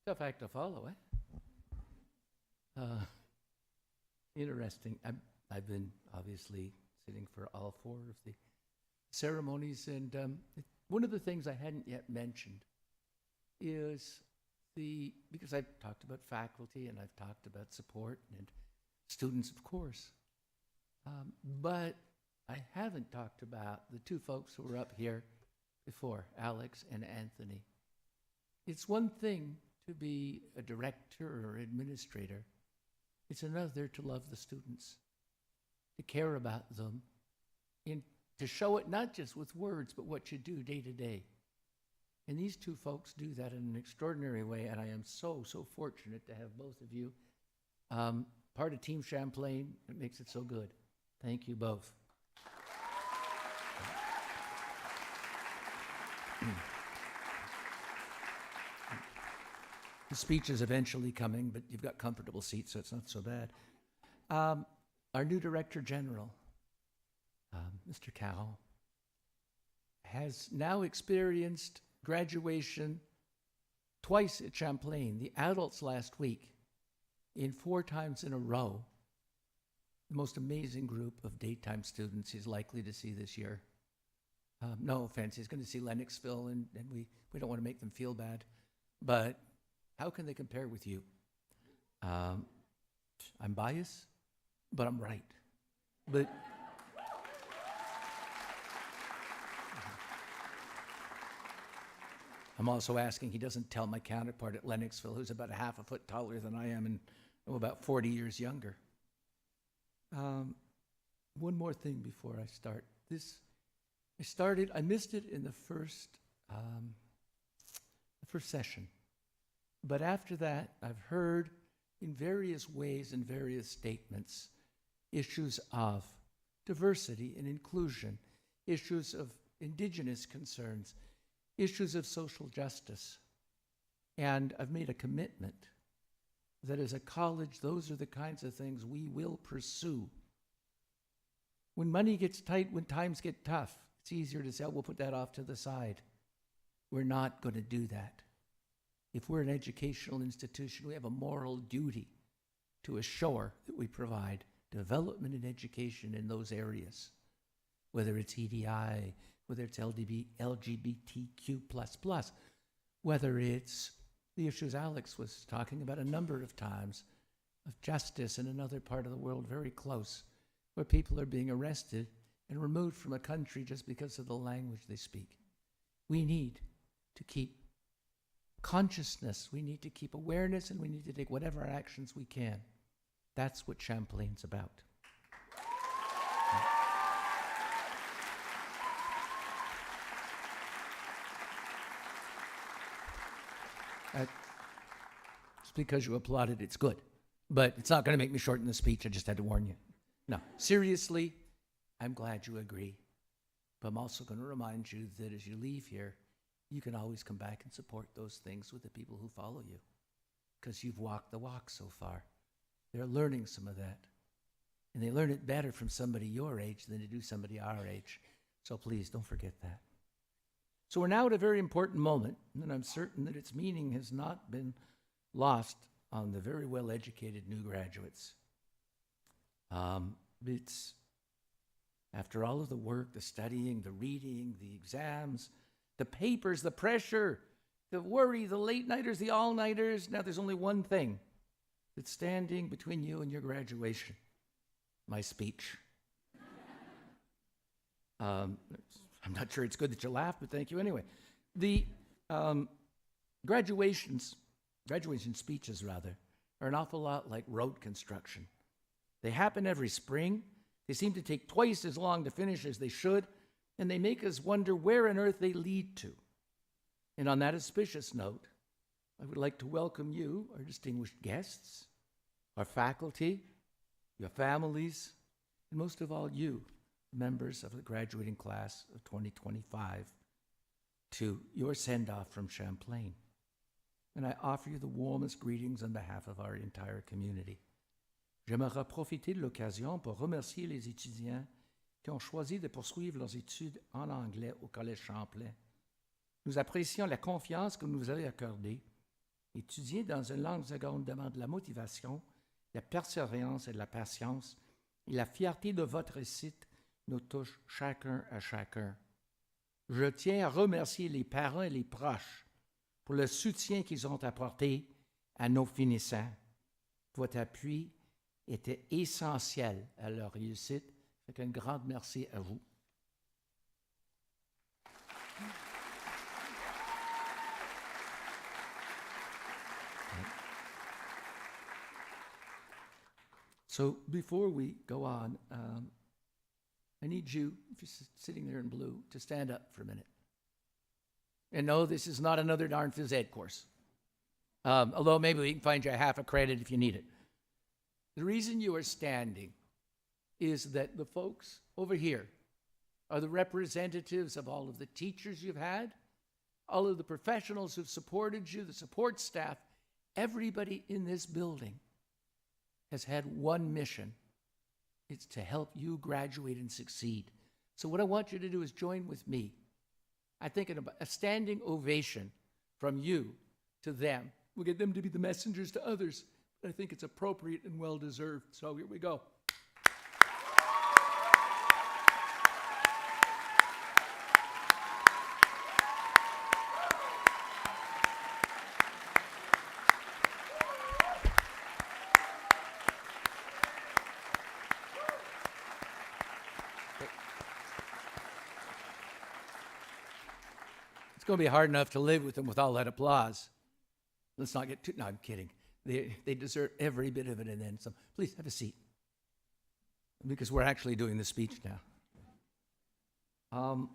Tough act to follow, eh? Interesting. I've been obviously sitting for all four of the ceremonies, and one of the things I hadn't yet mentioned is because I've talked about faculty and I've talked about support and students, of course, but I haven't talked about the two folks who were up here before, Alex and Anthony. It's one thing to be a director or administrator. It's another to love the students, to care about them, and to show it not just with words, but what you do day to day. And these two folks do that in an extraordinary way, and I am so, so fortunate to have both of you part of Team Champlain. It makes it so good. Thank you both. The speech is eventually coming, but you've got comfortable seats, so it's not so bad. Our new Director General, Mr. Caron, has now experienced graduation twice at Champlain, the adults last week, in 4 times in a row. The most amazing group of daytime students he's likely to see this year. No offense, he's going to see Lennoxville, and we don't want to make them feel bad. But how can they compare with you? I'm biased, but I'm right. But I'm also asking he doesn't tell my counterpart at Lennoxville, who's about a half a foot taller than I am and about 40 years younger. One more thing before I start. I missed it in the first session. But after that, I've heard in various ways and various statements issues of diversity and inclusion, issues of indigenous concerns, issues of social justice. And I've made a commitment that as a college, those are the kinds of things we will pursue. When money gets tight, when times get tough, it's easier to say, oh, we'll put that off to the side. We're not going to do that. If we're an educational institution, we have a moral duty to assure that we provide development and education in those areas, whether it's EDI, whether it's LGBTQ++, whether it's the issues Alex was talking about a number of times of justice in another part of the world very close, where people are being arrested and removed from a country just because of the language they speak. We need to keep consciousness, we need to keep awareness, and we need to take whatever actions we can. That's what Champlain's about. Just because you applauded, it's good. But it's not going to make me shorten the speech. I just had to warn you. No, seriously, I'm glad you agree. But I'm also going to remind you that as you leave here, you can always come back and support those things with the people who follow you, because you've walked the walk so far. They're learning some of that. And they learn it better from somebody your age than to do somebody our age. So please don't forget that. So we're now at a very important moment, and I'm certain that its meaning has not been lost on the very well-educated new graduates. It's, after all of the work, the studying, the reading, the exams, the papers, the pressure, the worry, the late-nighters, the all-nighters, now there's only one thing that's standing between you and your graduation: my speech. I'm not sure it's good that you laugh, but thank you anyway. The graduation speeches, rather, are an awful lot like road construction. They happen every spring. They seem to take twice as long to finish as they should, and they make us wonder where on earth they lead to. And on that auspicious note, I would like to welcome you, our distinguished guests, our faculty, your families, and most of all you, members of the graduating class of 2025, to your send-off from Champlain. And I offer you the warmest greetings on behalf of our entire community. J'aimerais profiter de l'occasion pour remercier les étudiants qui ont choisi de poursuivre leurs études en anglais au Collège Champlain. Nous apprécions la confiance que vous nous avez accordée. Étudier dans une langue seconde demande la motivation, la persévérance et la patience, et la fierté de votre réussite nous touche chacun à chacun. Je tiens à remercier les parents et les proches pour le soutien qu'ils ont apporté à nos finissants. Votre appui était essentiel à leur réussite. Fait un grand merci à vous. So before we go on, I need you, if you're sitting there in blue, to stand up for a minute. And no, this is not another darn phys ed course. Although maybe we can find you a half a credit if you need it. The reason you are standing is that the folks over here are the representatives of all of the teachers you've had, all of the professionals who've supported you, the support staff. Everybody in this building has had one mission. It's to help you graduate and succeed. So what I want you to do is join with me. I think a standing ovation from you to them will get them to be the messengers to others. But I think it's appropriate and well-deserved. So here we go. It's going to be hard enough to live with them with all that applause. Let's not get too, no, I'm kidding. They deserve every bit of it and then some. Please have a seat. Because we're actually doing the speech now.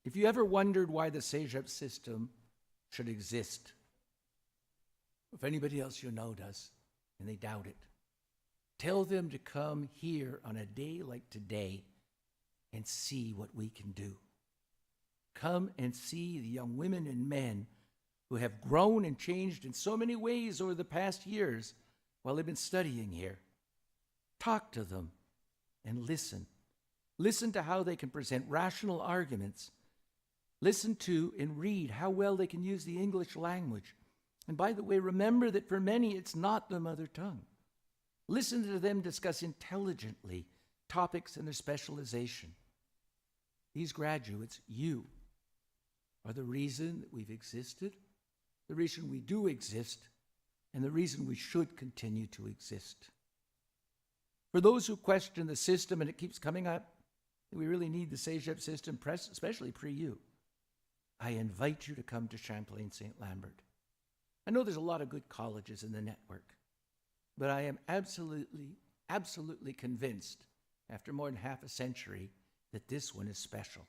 If you ever wondered why the CEGEP system should exist, if anybody else you know does, and they doubt it, tell them to come here on a day like today and see what we can do. Come and see the young women and men who have grown and changed in so many ways over the past years while they've been studying here. Talk to them and listen. Listen to how they can present rational arguments. Listen to and read how well they can use the English language. And by the way, remember that for many, it's not their mother tongue. Listen to them discuss intelligently topics in their specialization. These graduates, you, are the reason that we've existed, the reason we do exist, and the reason we should continue to exist. For those who question the system, and it keeps coming up, that we really need the CEGEP system, especially pre-U, I invite you to come to Champlain Saint-Lambert. I know there's a lot of good colleges in the network, but I am absolutely convinced, after more than half a century, that this one is special.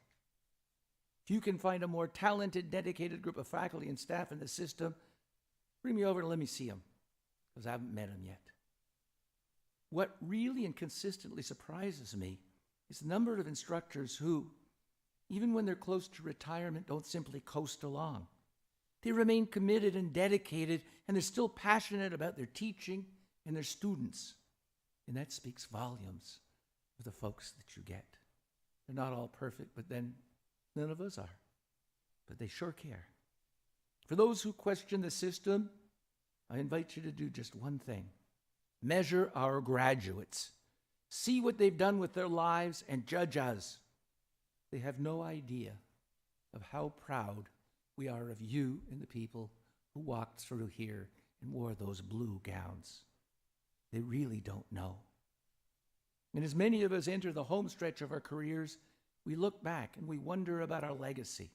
If you can find a more talented, dedicated group of faculty and staff in the system, bring me over and let me see them, because I haven't met them yet. What really and consistently surprises me is the number of instructors who, even when they're close to retirement, don't simply coast along. They remain committed and dedicated, and they're still passionate about their teaching and their students. And that speaks volumes of the folks that you get. They're not all perfect, but then none of us are. But they sure care. For those who question the system, I invite you to do just one thing. Measure our graduates. See what they've done with their lives and judge us. They have no idea of how proud we are of you and the people who walked through here and wore those blue gowns. They really don't know. And as many of us enter the home stretch of our careers, we look back and we wonder about our legacy.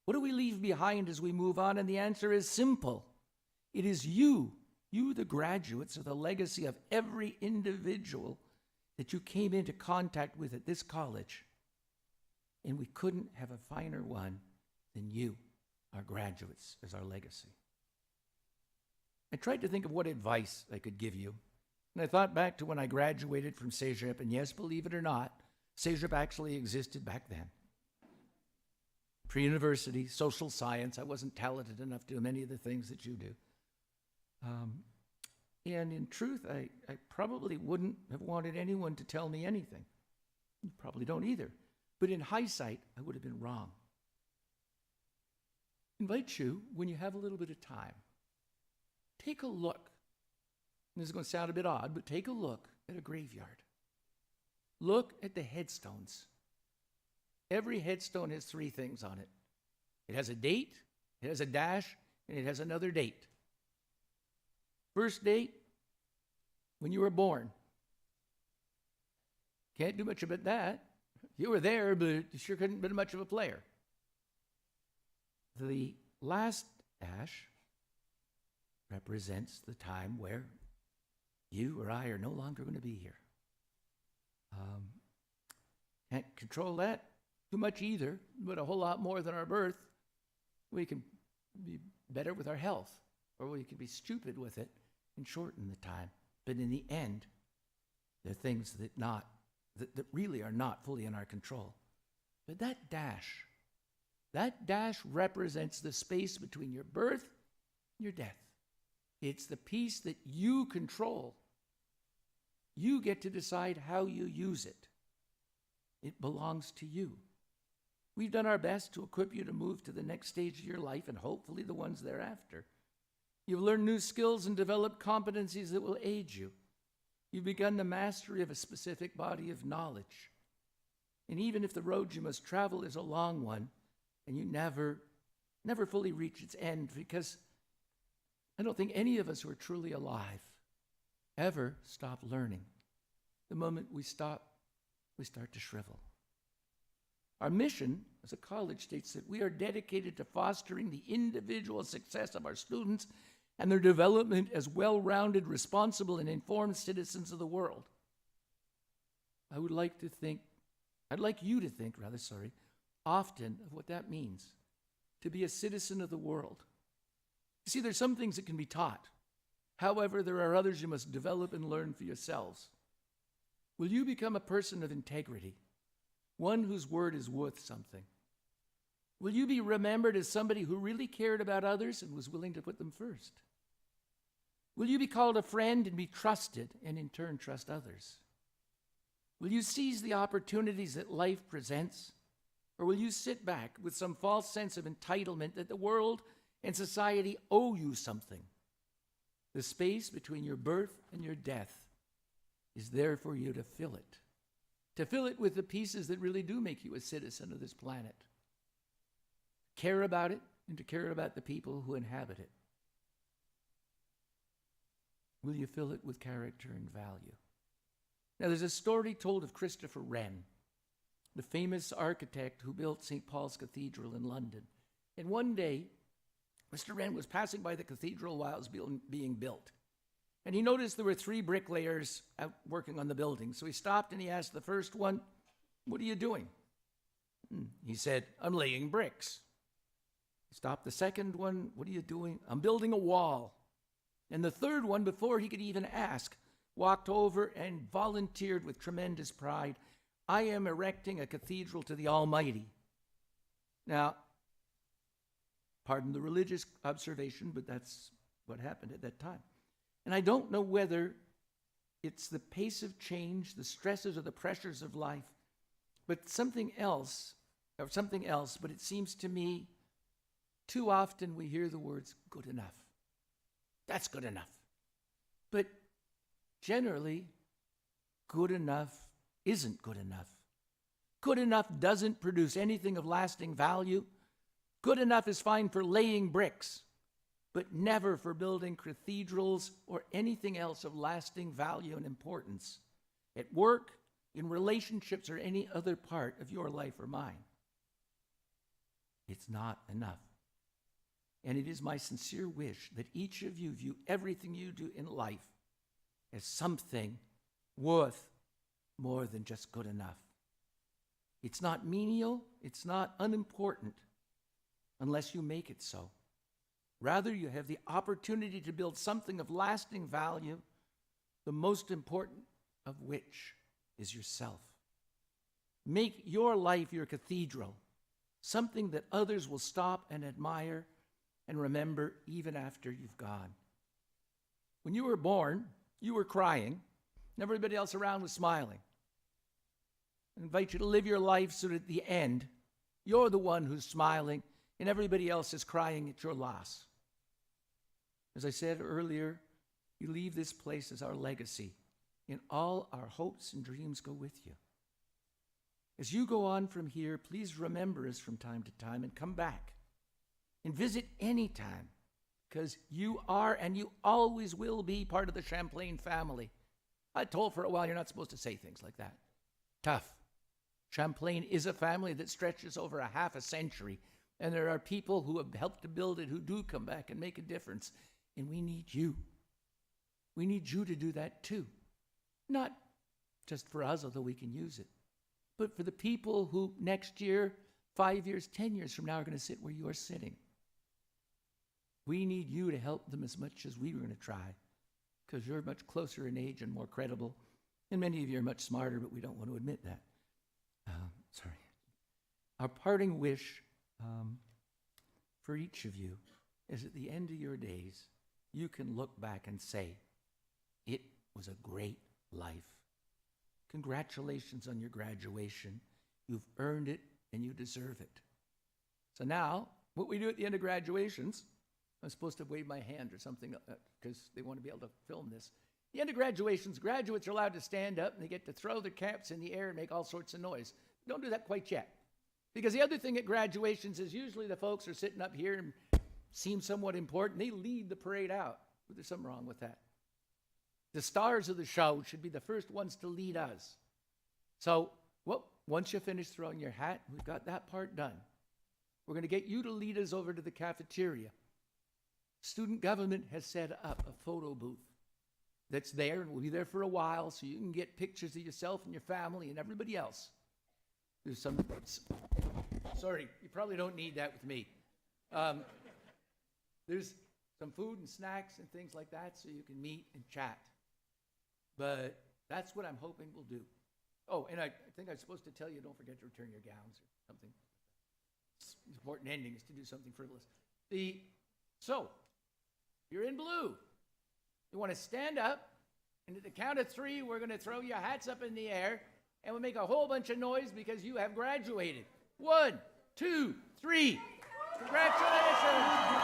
What do we leave behind as we move on? And the answer is simple. It is you, the graduates, are the legacy of every individual that you came into contact with at this college. And we couldn't have a finer one than you, our graduates, as our legacy. I tried to think of what advice I could give you. And I thought back to when I graduated from CEGEP, and yes, believe it or not, CEGEP actually existed back then. Pre-university, social science, I wasn't talented enough to do many of the things that you do. And in truth, I probably wouldn't have wanted anyone to tell me anything. You probably don't either. But in hindsight, I would have been wrong. I invite you, when you have a little bit of time, take a look. This is going to sound a bit odd, but take a look at a graveyard. Look at the headstones. Every headstone has three things on it. It has a date, it has a dash, and it has another date. First date, when you were born. Can't do much about that. You were there, but you sure couldn't have been much of a player. The last dash represents the time where you or I are no longer going to be here. Can't control that too much either, but a whole lot more than our birth. We can be better with our health, or we can be stupid with it and shorten the time. But in the end, there are things that really are not fully in our control. But that dash represents the space between your birth and your death. It's the piece that you control. You get to decide how you use it. It belongs to you. We've done our best to equip you to move to the next stage of your life and hopefully the ones thereafter. You've learned new skills and developed competencies that will aid you. You've begun the mastery of a specific body of knowledge. And even if the road you must travel is a long one, and you never fully reach its end, because I don't think any of us who are truly alive ever stop learning. The moment we stop, we start to shrivel. Our mission as a college states that we are dedicated to fostering the individual success of our students and their development as well-rounded, responsible, and informed citizens of the world. I'd like you to think, often of what that means, to be a citizen of the world. You see, there's some things that can be taught. However, there are others you must develop and learn for yourselves. Will you become a person of integrity, one whose word is worth something? Will you be remembered as somebody who really cared about others and was willing to put them first? Will you be called a friend and be trusted and in turn trust others? Will you seize the opportunities that life presents? Or will you sit back with some false sense of entitlement that the world and society owe you something? The space between your birth and your death is there for you to fill it with the pieces that really do make you a citizen of this planet. Care about it and to care about the people who inhabit it. Will you fill it with character and value? Now, there's a story told of Christopher Wren, the famous architect who built St. Paul's Cathedral in London. And one day, Mr. Wren was passing by the cathedral while it was being built. And he noticed there were 3 bricklayers out working on the building. So he stopped and he asked the first one, "What are you doing?" He said, "I'm laying bricks." He stopped the second one, "What are you doing?" "I'm building a wall." And the third one, before he could even ask, walked over and volunteered with tremendous pride, "I am erecting a cathedral to the Almighty." Now, pardon the religious observation, but that's what happened at that time. And I don't know whether it's the pace of change, the stresses or the pressures of life, but something else, but it seems to me too often we hear the words good enough. That's good enough. But generally, good enough isn't good enough. Good enough doesn't produce anything of lasting value. Good enough is fine for laying bricks, but never for building cathedrals or anything else of lasting value and importance at work, in relationships, or any other part of your life or mine. It's not enough. And it is my sincere wish that each of you view everything you do in life as something worth more than just good enough. It's not menial, it's not unimportant, unless you make it so. Rather, you have the opportunity to build something of lasting value, the most important of which is yourself. Make your life your cathedral, something that others will stop and admire and remember even after you've gone. When you were born, you were crying, and everybody else around was smiling. I invite you to live your life so that at the end, you're the one who's smiling and everybody else is crying at your loss. As I said earlier, you leave this place as our legacy, and all our hopes and dreams go with you. As you go on from here, please remember us from time to time and come back and visit anytime, because you are and you always will be part of the Champlain family. I told for a while you're not supposed to say things like that. Tough. Champlain is a family that stretches over a half a century, and there are people who have helped to build it who do come back and make a difference, and we need you. We need you to do that too. Not just for us, although we can use it, but for the people who next year, 5 years, 10 years from now are going to sit where you are sitting. We need you to help them as much as we were going to try, because you're much closer in age and more credible, and many of you are much smarter, but we don't want to admit that. Our parting wish for each of you is at the end of your days, you can look back and say, it was a great life. Congratulations on your graduation. You've earned it and you deserve it. So now, what we do at the end of graduations, I'm supposed to wave my hand or something because they want to be able to film this. At the end of graduations, graduates are allowed to stand up and they get to throw their caps in the air and make all sorts of noise. Don't do that quite yet. Because the other thing at graduations is usually the folks are sitting up here and seem somewhat important. They lead the parade out. But there's something wrong with that. The stars of the show should be the first ones to lead us. So what once you finish throwing your hat, we've got that part done. We're going to get you to lead us over to the cafeteria. Student government has set up a photo booth that's there and will be there for a while so you can get pictures of yourself and your family and everybody else. There's some, sorry, you probably don't need that with me. There's some food and snacks and things like that so you can meet and chat. But that's what I'm hoping we'll do. Oh, and I think I'm supposed to tell you, don't forget to return your gowns or something. The important ending is to do something frivolous. So, you're in blue. You want to stand up, and at the count of 3, we're going to throw your hats up in the air, and we'll make a whole bunch of noise because you have graduated. 1, 2, 3. Congratulations.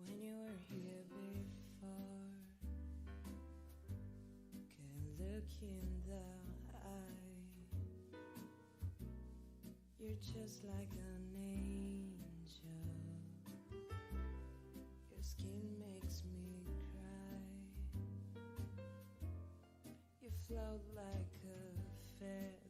When you were here before, can look in the eye. You're just like an angel. Your skin makes me cry. You float like a feather